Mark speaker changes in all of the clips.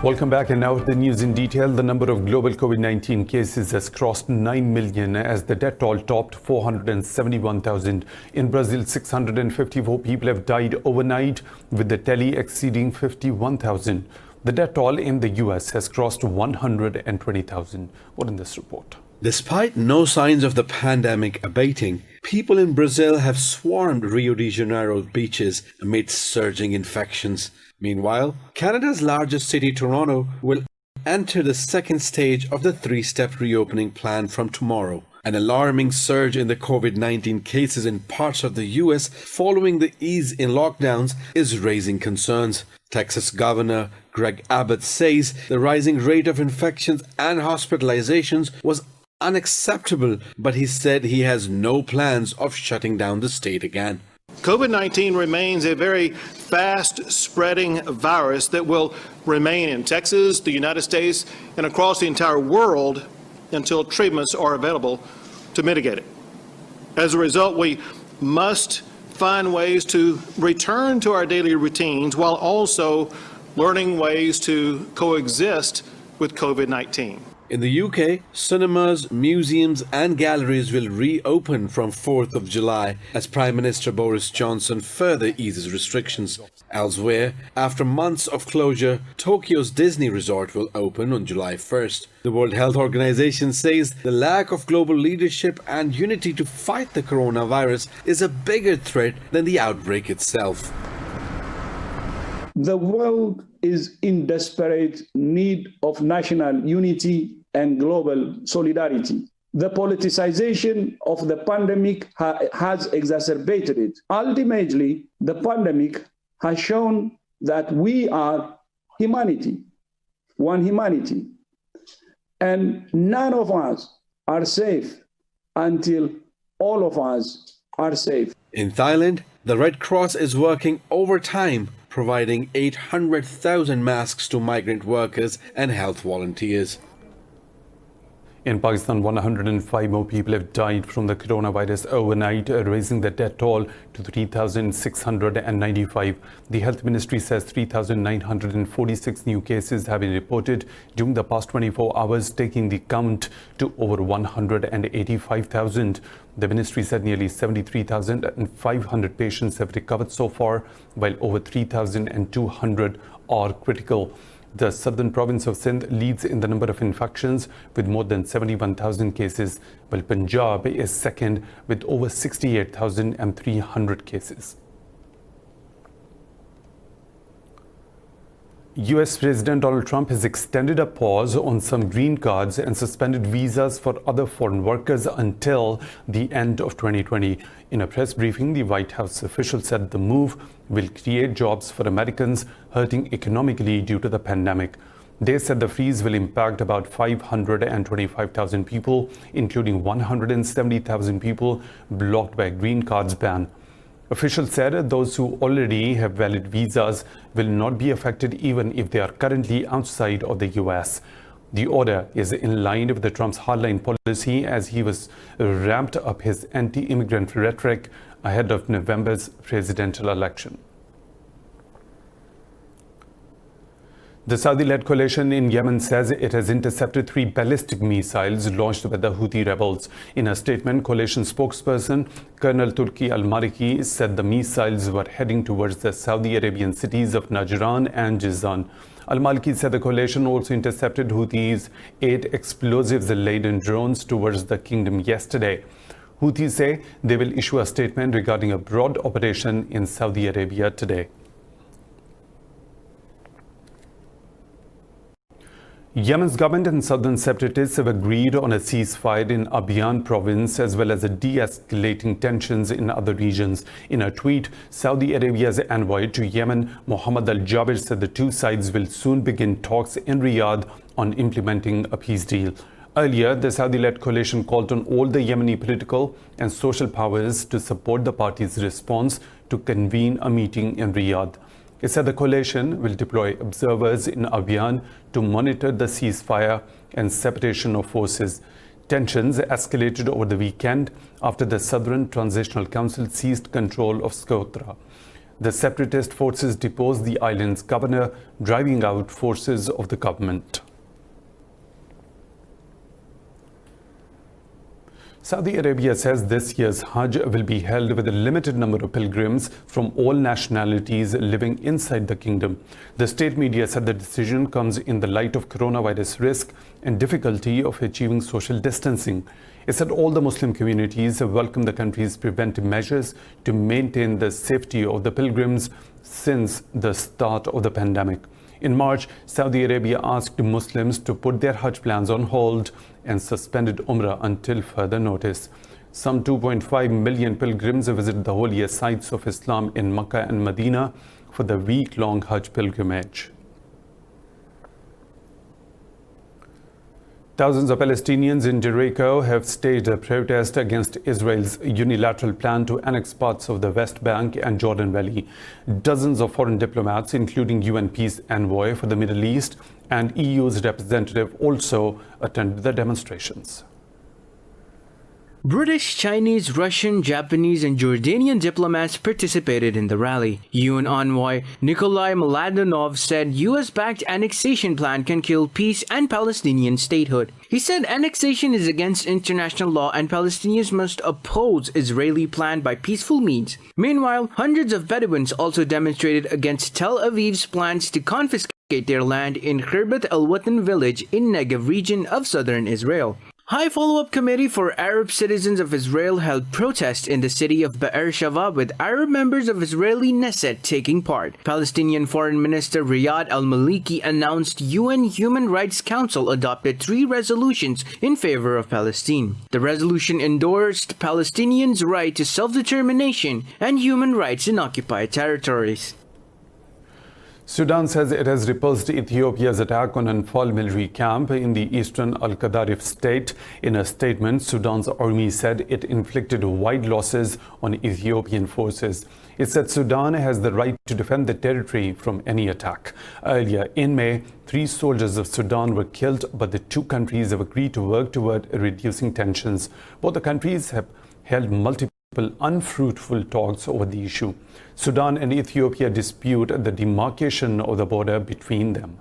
Speaker 1: Welcome back, and now the news in detail. The number of global COVID-19 cases has crossed 9 million as the death toll topped 471,000. In Brazil, 654 people have died overnight, with the tally exceeding 51,000. The death toll in the US has crossed 120,000. What in this report?
Speaker 2: Despite no signs of the pandemic abating, people in Brazil have swarmed Rio de Janeiro beaches amid surging infections. Meanwhile, Canada's largest city, Toronto, will enter the second stage of the three-step reopening plan from tomorrow. An alarming surge in the COVID-19 cases in parts of the US following the ease in lockdowns is raising concerns. Texas Governor Greg Abbott says the rising rate of infections and hospitalizations was unacceptable, but he said he has no plans of shutting down the state again.
Speaker 3: COVID-19 remains a very fast-spreading virus that will remain in Texas, the United States, and across the entire world until treatments are available to mitigate it. As a result, we must find ways to return to our daily routines while also learning ways to coexist with COVID-19.
Speaker 2: In the UK, cinemas, museums and galleries will reopen from 4th of July as Prime Minister Boris Johnson further eases restrictions. Elsewhere, after months of closure, Tokyo's Disney Resort will open on July 1st. The World Health Organization says the lack of global leadership and unity to fight the coronavirus is a bigger threat than the outbreak itself.
Speaker 4: The world is in desperate need of national unity and global solidarity. The politicization of the pandemic has exacerbated it. Ultimately, the pandemic has shown that we are humanity, one humanity, and none of us are safe until all of us are safe.
Speaker 2: In Thailand, the Red Cross is working overtime, providing 800,000 masks to migrant workers and health volunteers.
Speaker 1: In Pakistan, 105 more people have died from the coronavirus overnight, raising the death toll to 3,695. The Health Ministry says 3,946 new cases have been reported during the past 24 hours, taking the count to over 185,000. The ministry said nearly 73,500 patients have recovered so far, while over 3,200 are critical. The southern province of Sindh leads in the number of infections with more than 71,000 cases, while Punjab is second with over 68,300 cases. US President Donald Trump has extended a pause on some green cards and suspended visas for other foreign workers until the end of 2020. In a press briefing, the White House official said the move will create jobs for Americans hurting economically due to the pandemic. They said the freeze will impact about 525,000 people, including 170,000 people blocked by a green cards ban. Officials said those who already have valid visas will not be affected even if they are currently outside of the US. The order is in line with the Trump's hardline policy as he was ramped up his anti-immigrant rhetoric ahead of November's presidential election. The Saudi-led coalition in Yemen says it has intercepted 3 ballistic missiles launched by the Houthi rebels. In a statement, coalition spokesperson Colonel Turki al-Maliki said the missiles were heading towards the Saudi Arabian cities of Najran and Jizan. Al-Maliki said the coalition also intercepted Houthis' 8 explosives-laden drones towards the kingdom yesterday. Houthis say they will issue a statement regarding a broad operation in Saudi Arabia today. Yemen's government and southern separatists have agreed on a ceasefire in Abyan province as well as de-escalating tensions in other regions. In a tweet, Saudi Arabia's envoy to Yemen, Mohammed Al-Jaber, said the two sides will soon begin talks in Riyadh on implementing a peace deal. Earlier, the Saudi-led coalition called on all the Yemeni political and social powers to support the party's response to convene a meeting in Riyadh. It said the coalition will deploy observers in Abyan to monitor the ceasefire and separation of forces. Tensions escalated over the weekend after the Southern Transitional Council seized control of Socotra. The separatist forces deposed the island's governor, driving out forces of the government. Saudi Arabia says this year's Hajj will be held with a limited number of pilgrims from all nationalities living inside the kingdom. The state media said the decision comes in the light of coronavirus risk and difficulty of achieving social distancing. It said all the Muslim communities have welcomed the country's preventive measures to maintain the safety of the pilgrims since the start of the pandemic. In March, Saudi Arabia asked Muslims to put their Hajj plans on hold and suspended Umrah until further notice. Some 2.5 million pilgrims visited the holiest sites of Islam in Mecca and Medina for the week-long Hajj pilgrimage. Thousands of Palestinians in Jericho have staged a protest against Israel's unilateral plan to annex parts of the West Bank and Jordan Valley. Dozens of foreign diplomats, including UN peace envoy for the Middle East and EU's representative, also attended the demonstrations.
Speaker 5: British, Chinese, Russian, Japanese, and Jordanian diplomats participated in the rally. UN envoy Nikolai Mladenov said US-backed annexation plan can kill peace and Palestinian statehood. He said annexation is against international law and Palestinians must oppose Israeli plan by peaceful means. Meanwhile, hundreds of Bedouins also demonstrated against Tel Aviv's plans to confiscate their land in Khirbat al-Watan village in Negev region of southern Israel. High Follow-up Committee for Arab Citizens of Israel held protests in the city of Be'er Sheva with Arab members of Israeli Knesset taking part. Palestinian Foreign Minister Riyad al-Maliki announced UN Human Rights Council adopted 3 resolutions in favor of Palestine. The resolution endorsed Palestinians' right to self-determination and human rights in occupied territories.
Speaker 1: Sudan says it has repulsed Ethiopia's attack on an Anfal military camp in the eastern Al-Qadarif state. In a statement, Sudan's army said it inflicted wide losses on Ethiopian forces. It said Sudan has the right to defend the territory from any attack. Earlier in May, 3 soldiers of Sudan were killed, but the 2 countries have agreed to work toward reducing tensions. Both the countries have held multiple unfruitful talks over the issue. Sudan and Ethiopia dispute the demarcation of the border between them.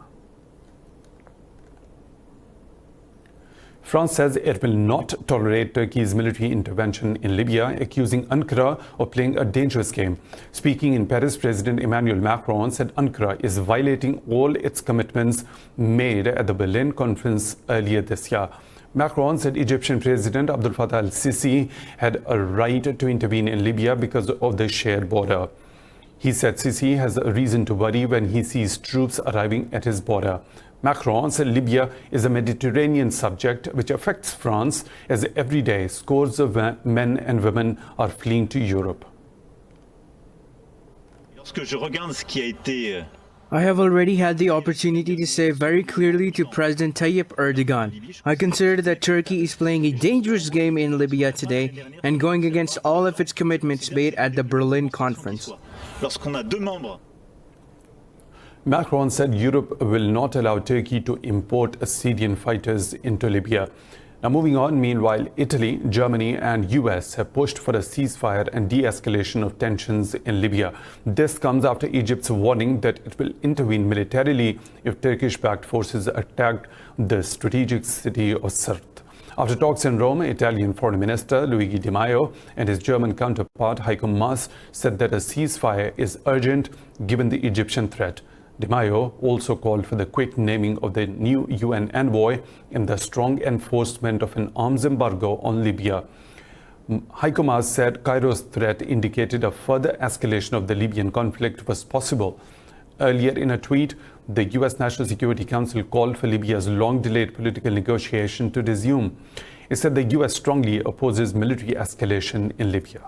Speaker 1: France says it will not tolerate Turkey's military intervention in Libya, accusing Ankara of playing a dangerous game. Speaking in Paris, President Emmanuel Macron said Ankara is violating all its commitments made at the Berlin conference earlier this year. Macron said Egyptian President Abdel Fattah al-Sisi had a right to intervene in Libya because of the shared border. He said Sisi has a reason to worry when he sees troops arriving at his border. Macron said Libya is a Mediterranean subject which affects France, as every day scores of men and women are fleeing to Europe.
Speaker 5: I have already had the opportunity to say very clearly to President Tayyip Erdogan, I consider that Turkey is playing a dangerous game in Libya today and going against all of its commitments made at the Berlin conference.
Speaker 1: Macron said Europe will not allow Turkey to import Syrian fighters into Libya. Now moving on, meanwhile, Italy, Germany and US have pushed for a ceasefire and de-escalation of tensions in Libya. This comes after Egypt's warning that it will intervene militarily if Turkish-backed forces attack the strategic city of Sirte. After talks in Rome, Italian Foreign Minister Luigi Di Maio and his German counterpart Heiko Maas said that a ceasefire is urgent given the Egyptian threat. Di Maio also called for the quick naming of the new UN envoy and the strong enforcement of an arms embargo on Libya. Heiko Maas said Cairo's threat indicated a further escalation of the Libyan conflict was possible. Earlier in a tweet, the US National Security Council called for Libya's long-delayed political negotiation to resume. It said the US strongly opposes military escalation in Libya.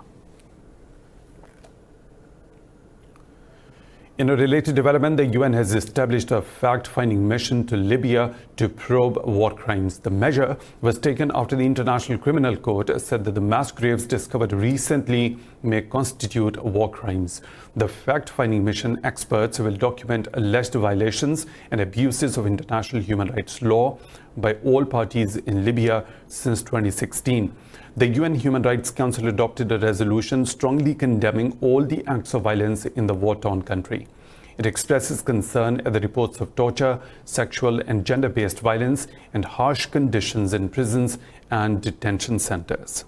Speaker 1: In a related development, the UN has established a fact-finding mission to Libya to probe war crimes. The measure was taken after the International Criminal Court said that the mass graves discovered recently may constitute war crimes. The fact-finding mission experts will document alleged violations and abuses of international human rights law by all parties in Libya since 2016. The UN Human Rights Council adopted a resolution strongly condemning all the acts of violence in the war-torn country. It expresses concern at the reports of torture, sexual and gender-based violence, and harsh conditions in prisons and detention centers.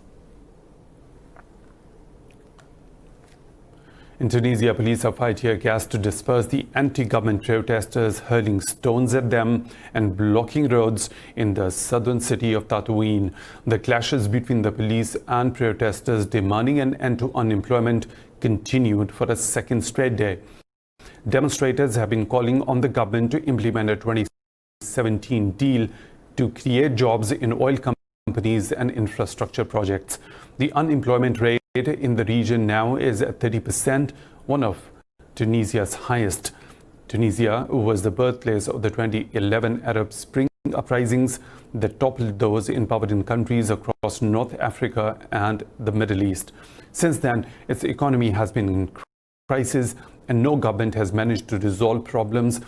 Speaker 1: In Tunisia, police have fired tear gas to disperse the anti-government protesters, hurling stones at them and blocking roads in the southern city of Tatooine. The clashes between the police and protesters demanding an end to unemployment continued for a second straight day. Demonstrators have been calling on the government to implement a 2017 deal to create jobs in oil companies and infrastructure projects. The unemployment rate in the region now is at 30%, one of Tunisia's highest. Tunisia was the birthplace of the 2011 Arab Spring uprisings that toppled those in poverty countries across North Africa and the Middle East. Since then, its economy has been in crisis and no government has managed to resolve problems,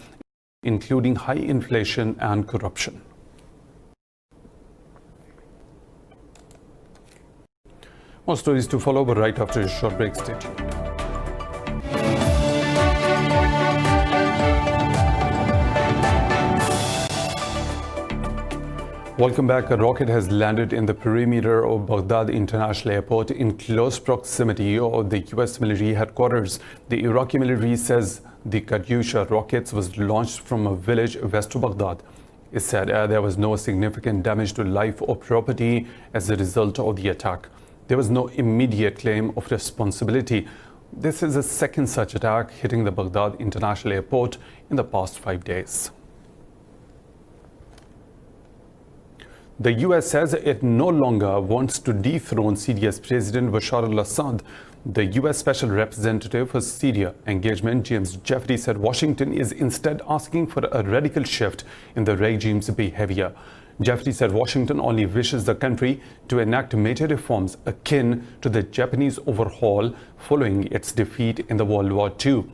Speaker 1: including high inflation and corruption. More stories to follow, but right after a short break. Stay tuned. Welcome back. A rocket has landed in the perimeter of Baghdad International Airport in close proximity of the U.S. military headquarters. The Iraqi military says the Katyusha rockets was launched from a village west of Baghdad. It said there was no significant damage to life or property as a result of the attack. There was no immediate claim of responsibility. This is the second such attack hitting the Baghdad International Airport in the past 5 days. The US says it no longer wants to dethrone Syria's President Bashar al-Assad. The US Special Representative for Syria engagement, James Jeffrey, said Washington is instead asking for a radical shift in the regime's behavior. Jeffrey said Washington only wishes the country to enact major reforms akin to the Japanese overhaul following its defeat in the World War II.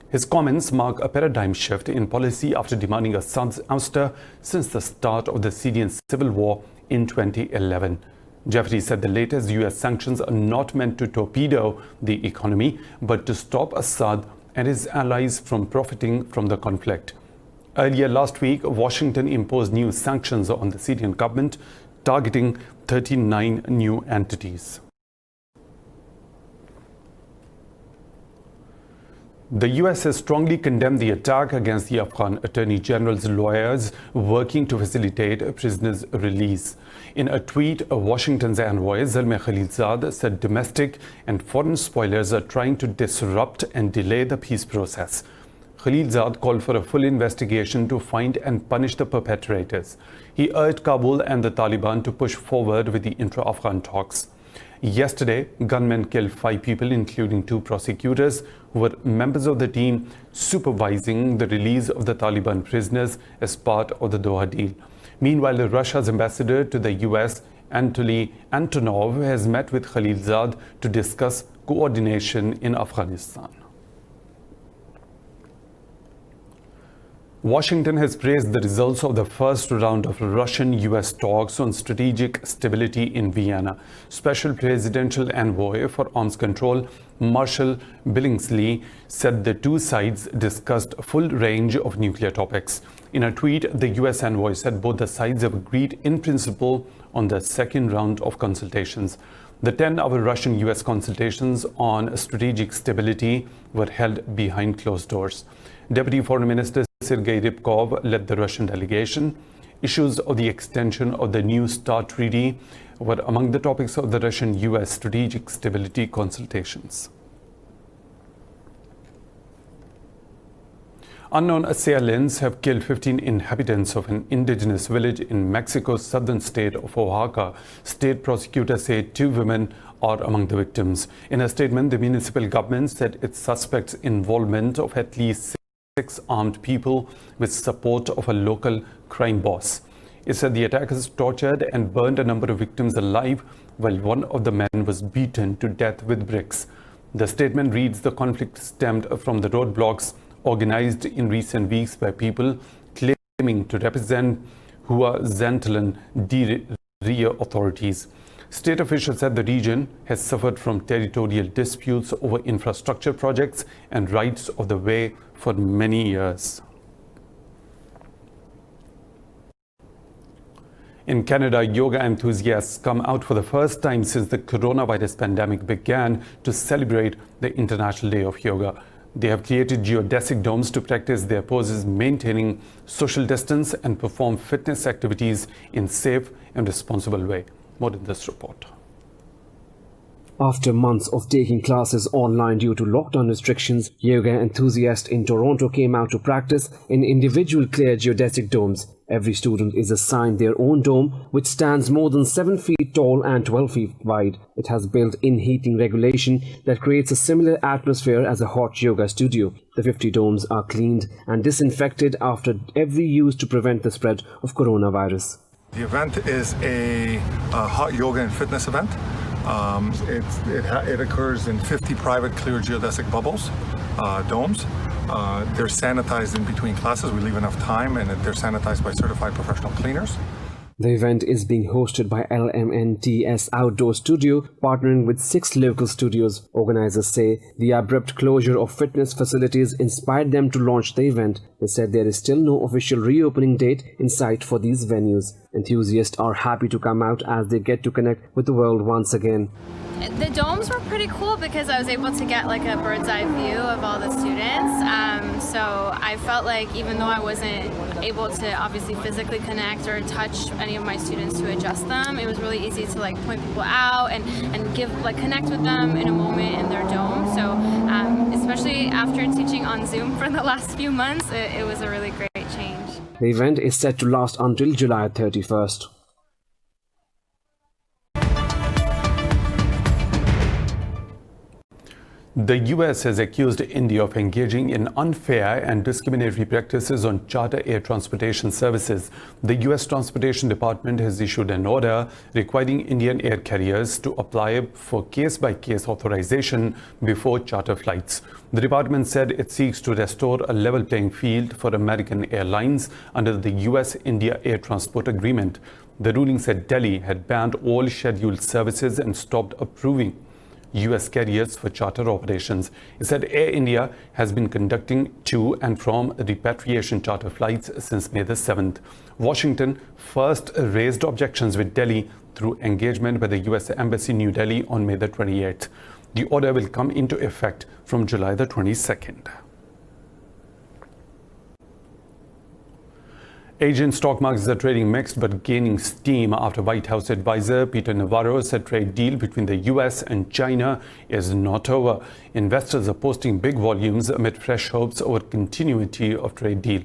Speaker 1: His comments mark a paradigm shift in policy after demanding Assad's ouster since the start of the Syrian civil war in 2011. Jeffrey said the latest US sanctions are not meant to torpedo the economy, but to stop Assad and his allies from profiting from the conflict. Earlier last week, Washington imposed new sanctions on the Syrian government, targeting 39 new entities. The US has strongly condemned the attack against the Afghan Attorney General's lawyers working to facilitate prisoners' release. In a tweet, Washington's envoy Zalmay Khalilzad said domestic and foreign spoilers are trying to disrupt and delay the peace process. Khalilzad called for a full investigation to find and punish the perpetrators. He urged Kabul and the Taliban to push forward with the intra-Afghan talks. Yesterday, gunmen killed 5 people, including 2 prosecutors who were members of the team supervising the release of the Taliban prisoners as part of the Doha deal. Meanwhile, Russia's ambassador to the US, Anatoly Antonov, has met with Khalilzad to discuss coordination in Afghanistan. Washington has praised the results of the first round of Russian-US talks on strategic stability in Vienna. Special Presidential Envoy for Arms Control, Marshall Billingsley, said the two sides discussed a full range of nuclear topics. In a tweet, the US envoy said both the sides have agreed in principle on the second round of consultations. The 10-hour Russian-US consultations on strategic stability were held behind closed doors. Deputy Foreign Minister Sergei Ryabkov led the Russian delegation. Issues of the extension of the New START Treaty were among the topics of the Russian-US strategic stability consultations. Unknown assailants have killed 15 inhabitants of an indigenous village in Mexico's southern state of Oaxaca. State prosecutors say 2 women are among the victims. In a statement, the municipal government said it suspects involvement of at least 6 armed people with support of a local crime boss. It said the attackers tortured and burned a number of victims alive, while one of the men was beaten to death with bricks. The statement reads, the conflict stemmed from the roadblocks organized in recent weeks by people claiming to represent Hua Zhentalan Ria authorities. State officials said the region has suffered from territorial disputes over infrastructure projects and rights of the way for many years. In Canada, yoga enthusiasts come out for the first time since the coronavirus pandemic began to celebrate the International Day of Yoga. They have created geodesic domes to practice their poses, maintaining social distance and perform fitness activities in safe and responsible way. More in this report.
Speaker 6: After months of taking classes online due to lockdown restrictions, yoga enthusiasts in Toronto came out to practice in individual clear geodesic domes. Every student is assigned their own dome, which stands more than 7 feet tall and 12 feet wide. It has built-in heating regulation that creates a similar atmosphere as a hot yoga studio. The 50 domes are cleaned and disinfected after every use to prevent the spread of coronavirus.
Speaker 7: The event is a hot yoga and fitness event. It occurs in 50 private clear geodesic bubbles, domes. They're sanitized in between classes. We leave enough time, and they're sanitized by certified professional cleaners.
Speaker 6: The event is being hosted by LMNTS Outdoor Studio, partnering with 6 local studios. Organizers say the abrupt closure of fitness facilities inspired them to launch the event. They said there is still no official reopening date in sight for these venues. Enthusiasts are happy to come out as they get to connect with the world once again.
Speaker 8: The domes were pretty cool because I was able to get like a bird's eye view of all the students. So I felt like even though I wasn't able to obviously physically connect or touch any of my students to adjust them, it was really easy to like point people out and connect with them in a moment in their dome. So especially after teaching on Zoom for the last few months, it was a really great change.
Speaker 6: The event is set to last until July 31st.
Speaker 1: The US has accused India of engaging in unfair and discriminatory practices on charter air transportation services. The US Transportation Department has issued an order requiring Indian air carriers to apply for case-by-case authorization before charter flights. The department said it seeks to restore a level playing field for American airlines under the US-India Air Transport Agreement. The ruling said Delhi had banned all scheduled services and stopped approving US carriers for charter operations. It said Air India has been conducting to and from repatriation charter flights since May the 7th. Washington first raised objections with Delhi through engagement by the US Embassy New Delhi on May the 28th. The order will come into effect from July the 22nd. Asian stock markets are trading mixed but gaining steam after White House advisor Peter Navarro said trade deal between the US and China is not over. Investors are posting big volumes amid fresh hopes over continuity of trade deal.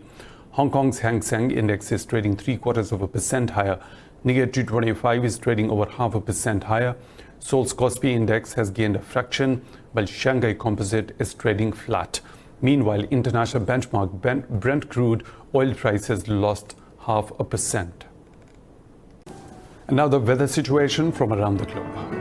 Speaker 1: Hong Kong's Hang Seng index is trading 0.75% higher. Nikkei 225 is trading over 0.5% higher. Seoul's Kospi index has gained a fraction, while Shanghai Composite is trading flat. Meanwhile, international benchmark Brent crude oil price has lost 0.5%. And now the weather situation from around the globe.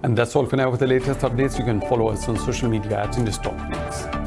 Speaker 1: And that's all for now. With the latest updates, you can follow us on social media at Indus News.